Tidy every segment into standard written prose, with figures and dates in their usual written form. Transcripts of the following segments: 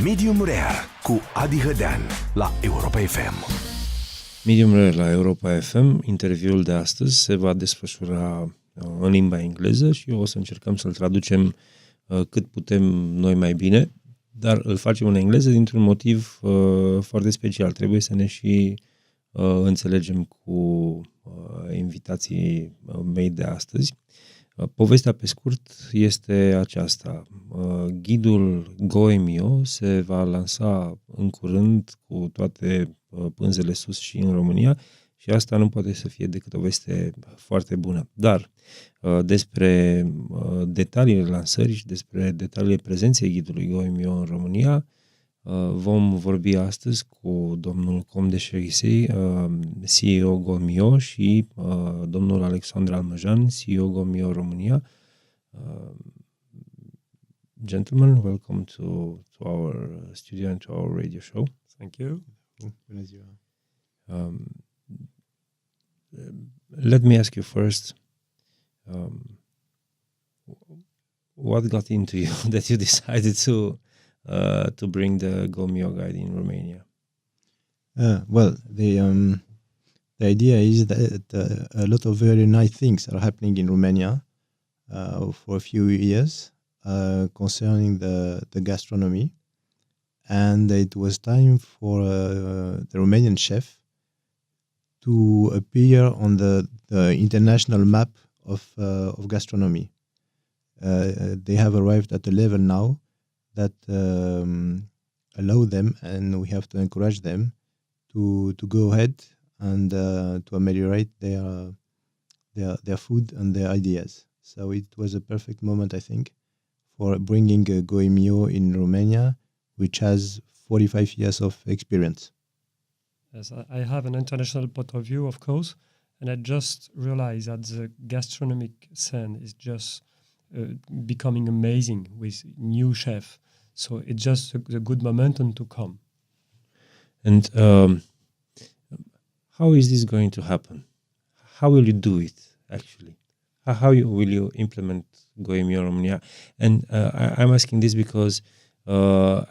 Medium Rare cu Adi Hădean la Europa FM. Medium Rare la Europa FM. Interviul de astăzi se va desfășura în limba engleză și o să încercăm să-l traducem cât putem noi mai bine, dar îl facem în engleză dintr-un motiv foarte special. Trebuie să ne și înțelegem cu invitații mei de astăzi. Povestea pe scurt este aceasta. Ghidul Gault Millau se va lansa în curând cu toate pânzele sus și în România și asta nu poate să fie decât o veste foarte bună. Dar despre detaliile lansării și despre detaliile prezenței ghidului Gault Millau în România vom vorbi astăzi cu domnul Comte de Cherissey, CEO Gault Millau, și domnul Alexandre Almăjean, CEO Gault Millau România. Gentlemen, welcome to our studio and to our radio show. Thank you. Bună ziua. Let me ask you first, what got into you that you decided to bring the Gault Millau guide in Romania? Well, the idea is that a lot of very nice things are happening in Romania for a few years concerning the gastronomy, and it was time for the Romanian chef to appear on the international map of gastronomy. They have arrived at a level now that allow them, and we have to encourage them to go ahead and to ameliorate their food and their ideas. So it was a perfect moment, I think, for bringing Gault Millau in Romania, which has 45 years of experience. Yes, I have an international point of view, of course, and I just realized that the gastronomic scene is just becoming amazing with new chefs. So it's just a good momentum to come. And how is this going to happen? How will you do it, actually? How will you implement Gault Millau Romania? And I'm asking this because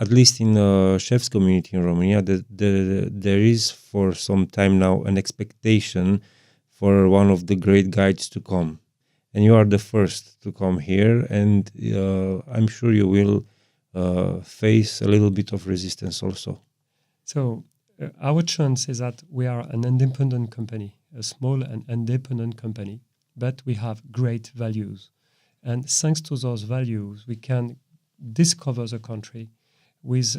at least in the chefs community in Romania, there is for some time now an expectation for one of the great guides to come. And you are the first to come here, and I'm sure you will face a little bit of resistance also. So our chance is that we are an independent company, a small and independent company, but we have great values. And thanks to those values, we can discover the country with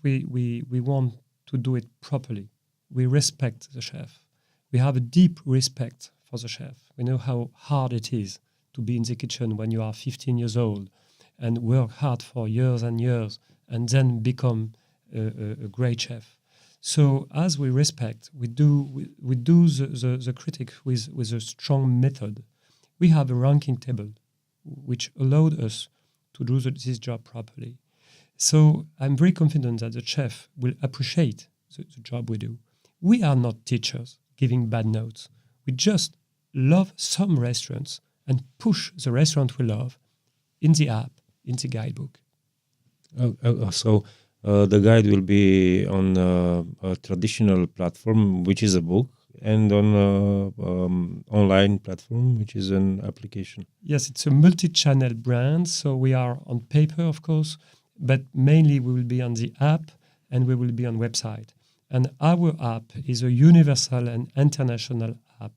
we want to do it properly. We respect the chef. We have a deep respect for the chef. We know how hard it is to be in the kitchen when you are 15 years old and work hard for years and years and then become a great chef. So as we respect, we do the critic with a strong method. We have a ranking table which allowed us to do this job properly. So I'm very confident that the chef will appreciate the job we do. We are not teachers giving bad notes. We just love some restaurants and push the restaurant we love in the app, in the guidebook. So the guide will be on a traditional platform, which is a book, and on an online platform, which is an application. Yes, it's a multi-channel brand, so we are on paper, of course, but mainly we will be on the app and we will be on website. And our app is a universal and international app.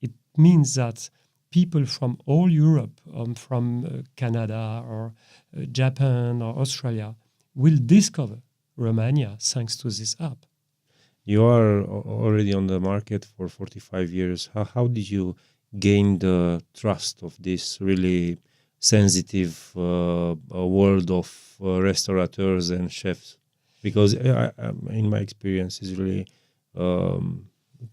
It means that people from all Europe, from Canada or Japan or Australia, will discover Romania thanks to this app. You are already on the market for 45 years. How did you gain the trust of this really sensitive world of restaurateurs and chefs? Because in my experience, it's really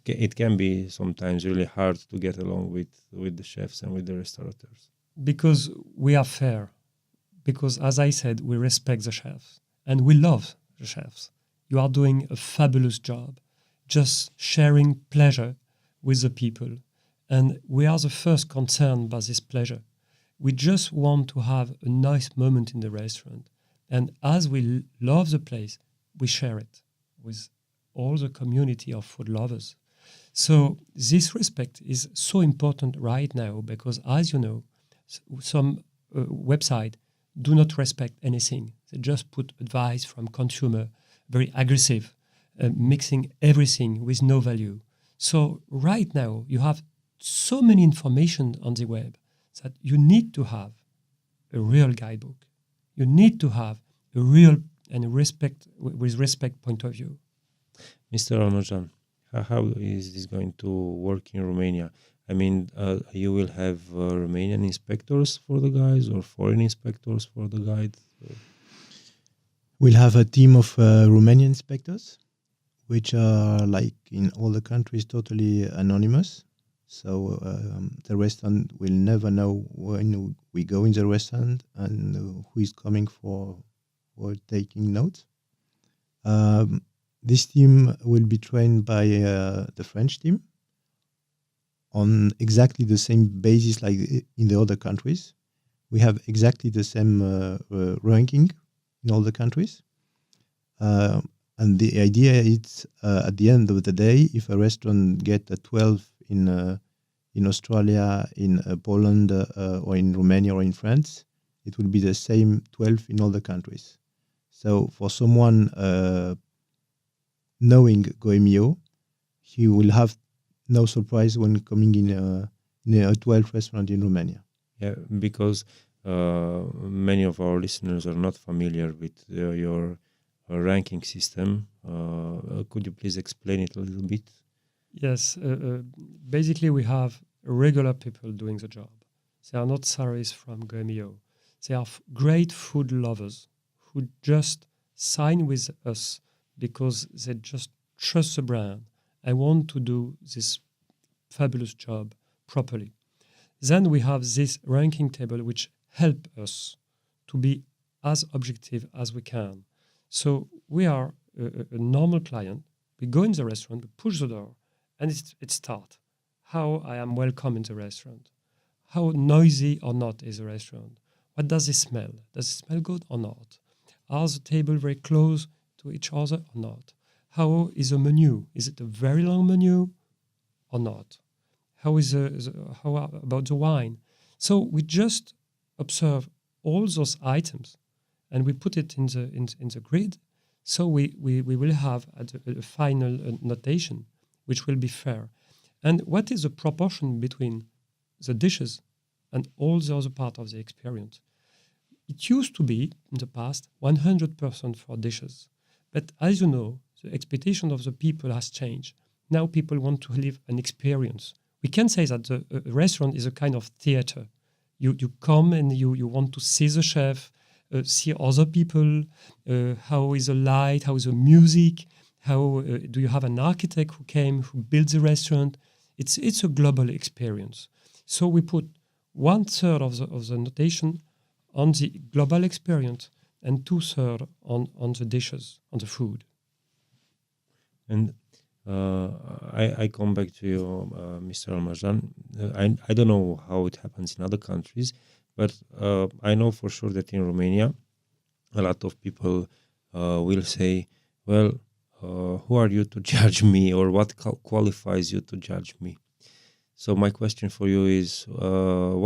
it can be sometimes really hard to get along with the chefs and with the restaurateurs. Because we are fair. Because, as I said, we respect the chefs and we love the chefs. You are doing a fabulous job, just sharing pleasure with the people. And we are the first concerned by this pleasure. We just want to have a nice moment in the restaurant. And as we love the place, we share it with all the community of food lovers. So this respect is so important right now because, as you know, some websites do not respect anything. They just put advice from consumer, very aggressive, mixing everything with no value. So right now you have so many information on the web that you need to have a real guidebook. You need to have a real and with respect point of view. Mr. Almăjean, how is this going to work in Romania? I mean, you will have Romanian inspectors for the guides or foreign inspectors for the guides? We'll have a team of Romanian inspectors, which are, like in all the countries, totally anonymous. So the restaurant will never know when we go in the restaurant and who is coming for taking notes. This team will be trained by the French team on exactly the same basis like in the other countries. We have exactly the same ranking in all the countries. And the idea is at the end of the day, if a restaurant gets a 12 in Australia, in Poland, or in Romania or in France, it will be the same 12 in all the countries. So for someone knowing Gault Millau, he will have no surprise when coming in a 12 restaurant in Romania. Yeah, because many of our listeners are not familiar with your ranking system. Could you please explain it a little bit? Yes, basically we have regular people doing the job. They are not salaries from Gault Millau. They are great food lovers who just sign with us because they just trust the brand. I want to do this fabulous job properly. Then we have this ranking table which help us to be as objective as we can. So we are a normal client. We go in the restaurant, we push the door, and it starts. How I am welcome in the restaurant. How noisy or not is the restaurant. What does it smell? Does it smell good or not? Are the table very close to each other or not? How is the menu? Is it a very long menu or not? How about the wine? So we just observe all those items and we put it in the grid. So we will have a final notation which will be fair. And what is the proportion between the dishes and all the other part of the experience? It used to be, in the past, 100% for dishes. But as you know, the expectation of the people has changed. Now people want to live an experience. We can say that the restaurant is a kind of theater. You come and you want to see the chef, see other people, how is the light, how is the music, how do you have an architect who came, who built the restaurant. It's a global experience. So we put 1/3 of the notation on the global experience and 2/3 on the dishes, on the food. And I come back to you, Mr. Almăjean. I don't know how it happens in other countries, but I know for sure that in Romania, a lot of people will say, well, who are you to judge me, or what qualifies you to judge me? So my question for you is,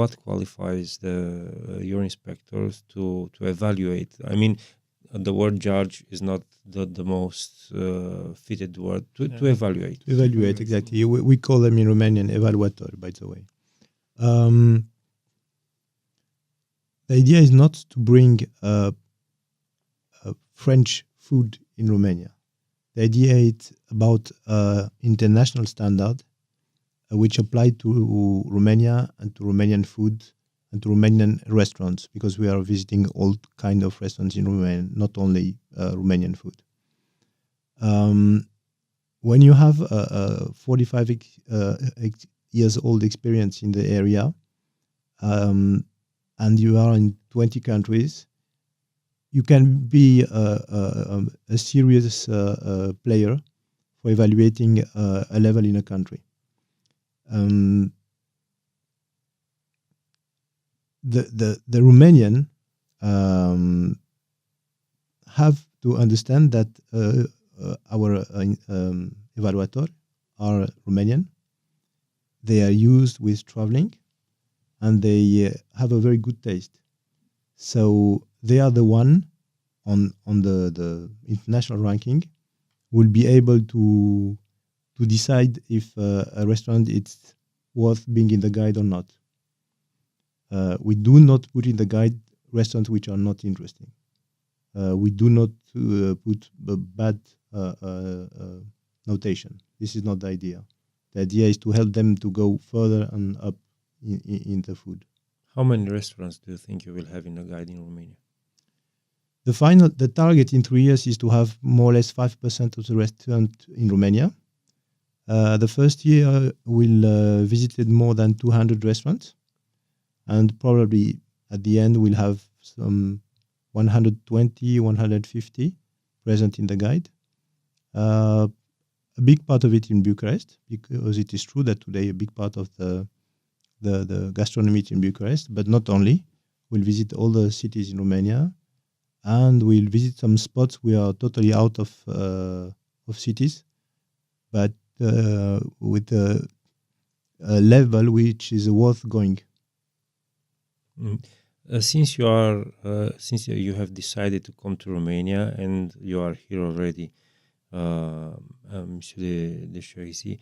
what qualifies your inspectors to evaluate? I mean, the word judge is not the most fitted word to evaluate. To evaluate, exactly. We call them in Romanian evaluator, by the way. The idea is not to bring French food in Romania. The idea is about international standard which apply to Romania and to Romanian food and to Romanian restaurants, because we are visiting all kind of restaurants in Romania, not only Romanian food. When you have a 45 years old experience in the area, and you are in 20 countries, you can be a serious player for evaluating a level in a country. The Romanian have to understand that our evaluator are Romanian. They are used with traveling, and they have a very good taste. So they are the one on the international ranking will be able to decide if a restaurant is worth being in the guide or not. We do not put in the guide restaurants which are not interesting. We do not put a bad notation. This is not the idea. The idea is to help them to go further and up in the food. How many restaurants do you think you will have in the guide in Romania? The target in 3 years is to have more or less 5% of the restaurant in Romania. The first year we'll visited more than 200 restaurants, and probably at the end we'll have some 120, 150 present in the guide. A big part of it in Bucharest, because it is true that today a big part of the gastronomy is in Bucharest, but not only. We'll visit all the cities in Romania, and we'll visit some spots we are totally out of cities, but with a level which is worth going. Since you have decided to come to Romania and you are here already, Monsieur de Cherissey,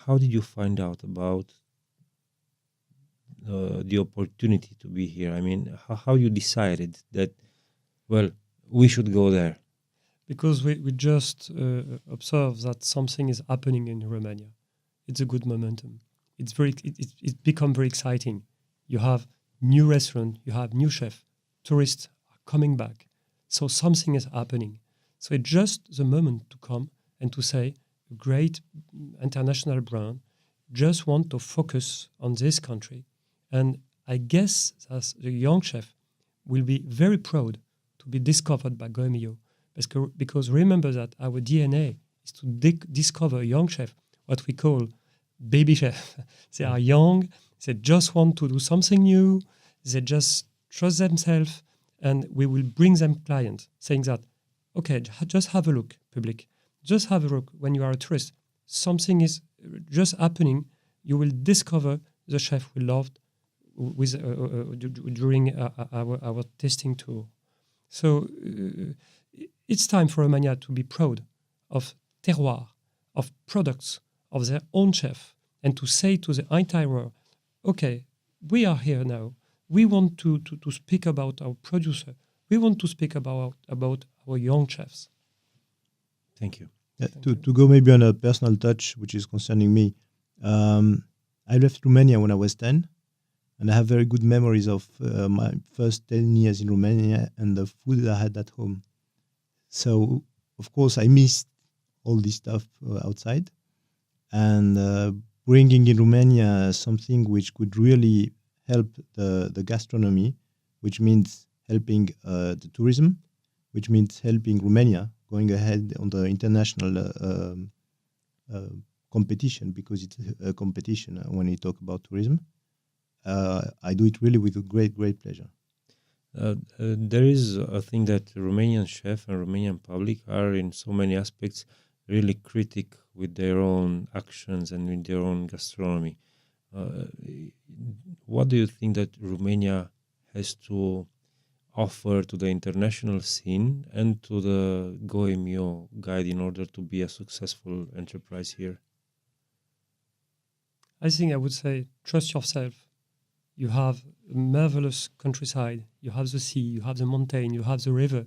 how did you find out about the opportunity to be here? I mean, how you decided that, well, we should go there? Because we just observe that something is happening in Romania. It's a good momentum. It's become very exciting. You have new restaurant, you have new chef, tourists are coming back. So something is happening. So it's just the moment to come and to say, a great international brand just want to focus on this country. And I guess that the young chef will be very proud to be discovered by Gault Millau. Because remember that our DNA is to discover a young chef, what we call baby chef. They are young, they just want to do something new, they just trust themselves, and we will bring them clients saying that, okay, just have a look, public. Just have a look when you are a tourist. Something is just happening. You will discover the chef we loved during our tasting tour. So it's time for Romania to be proud of terroir, of products, of their own chef, and to say to the entire world, okay, we are here now. We want to speak about our producer. We want to speak about our young chefs. Thank you. To go maybe on a personal touch, which is concerning me, I left Romania when I was 10, and I have very good memories of my first 10 years in Romania and the food I had at home. So, of course, I missed all this stuff outside, and bringing in Romania something which could really help the gastronomy, which means helping the tourism, which means helping Romania going ahead on the international competition, because it's a competition when you talk about tourism. I do it really with a great, great pleasure. There is a thing that Romanian chef and Romanian public are in so many aspects really critic with their own actions and with their own gastronomy. What do you think that Romania has to offer to the international scene and to the Gault Millau guide in order to be a successful enterprise here? I think I would say, trust yourself. You have a marvelous countryside. You have the sea, you have the mountain, you have the river,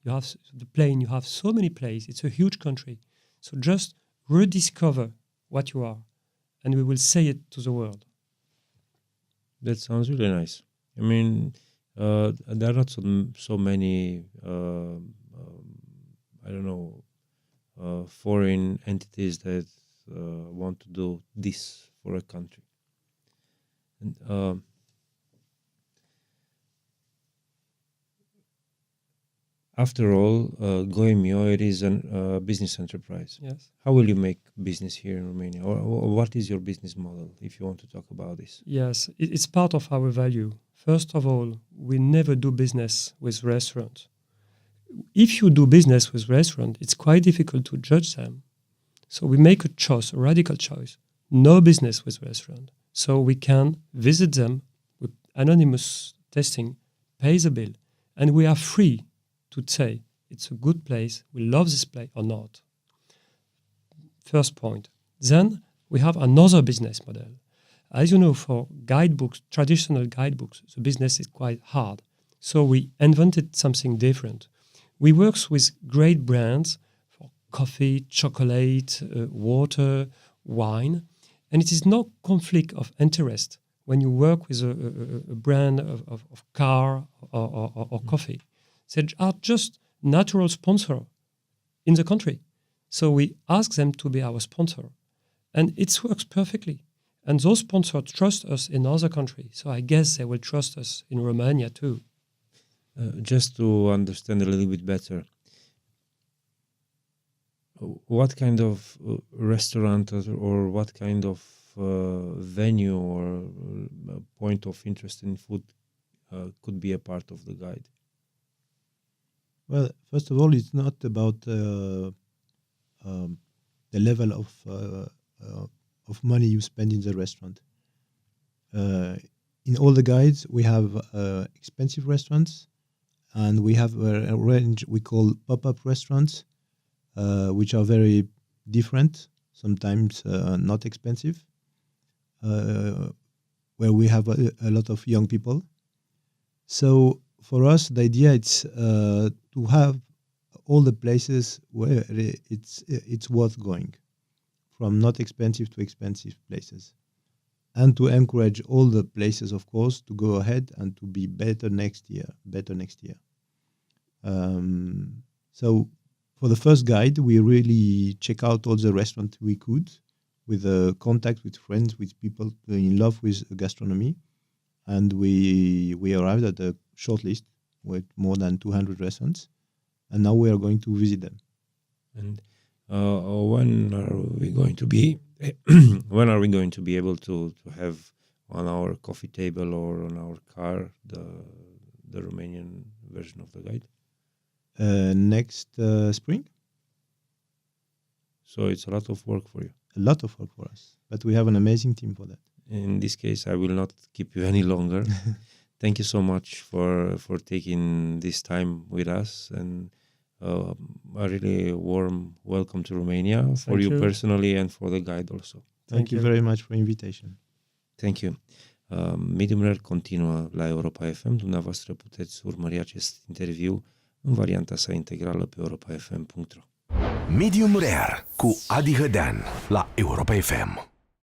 you have the plain, you have so many places. It's a huge country. So just rediscover what you are, and we will say it to the world. That sounds really nice. I mean, there are not so many, foreign entities that want to do this for a country. And after all, Gault Millau, it is a business enterprise. Yes. How will you make business here in Romania? Or what is your business model, if you want to talk about this? Yes, it's part of our value. First of all, we never do business with restaurants. if you do business with restaurant, it's quite difficult to judge them. So we make a choice, a radical choice. No business with restaurant. So we can visit them with anonymous testing, pay the bill, and we are free to say it's a good place, we love this place or not. First point. Then we have another business model. As you know, for guidebooks, traditional guidebooks, the business is quite hard. So we invented something different. We work with great brands for coffee, chocolate, water, wine, and it is no conflict of interest when you work with a brand of car or coffee. They are just natural sponsor in the country. So we ask them to be our sponsor. And it works perfectly. And those sponsors trust us in other countries. So I guess they will trust us in Romania too. Just to understand a little bit better, what kind of restaurant or what kind of venue or point of interest in food could be a part of the guide? Well, first of all, it's not about the level of money you spend in the restaurant. In all the guides, we have expensive restaurants, and we have a range we call pop-up restaurants, which are very different, sometimes not expensive, where we have a lot of young people. So for us, the idea is to have all the places where it's worth going, from not expensive to expensive places, and to encourage all the places, of course, to go ahead and to be better next year. So for the first guide, we really check out all the restaurants we could, with contact with friends, with people in love with gastronomy, and we arrived at a short list with more than 200 restaurants, and now we are going to visit them. And when are we going to be able to have on our coffee table or on our car the Romanian version of the guide? Next spring. So it's a lot of work for you. A lot of work for us, but we have an amazing team for that. In this case, I will not keep you any longer. Thank you so much for taking this time with us, and a really warm welcome to Romania for you personally and for the guide also. Thank you very much for invitation. Thank you. Medium Rare continuă la Europa FM. Dumneavoastră puteți urmări acest interviu în varianta sa integrală pe europafm.ro. Medium Rare cu Adi Hădean la Europa FM.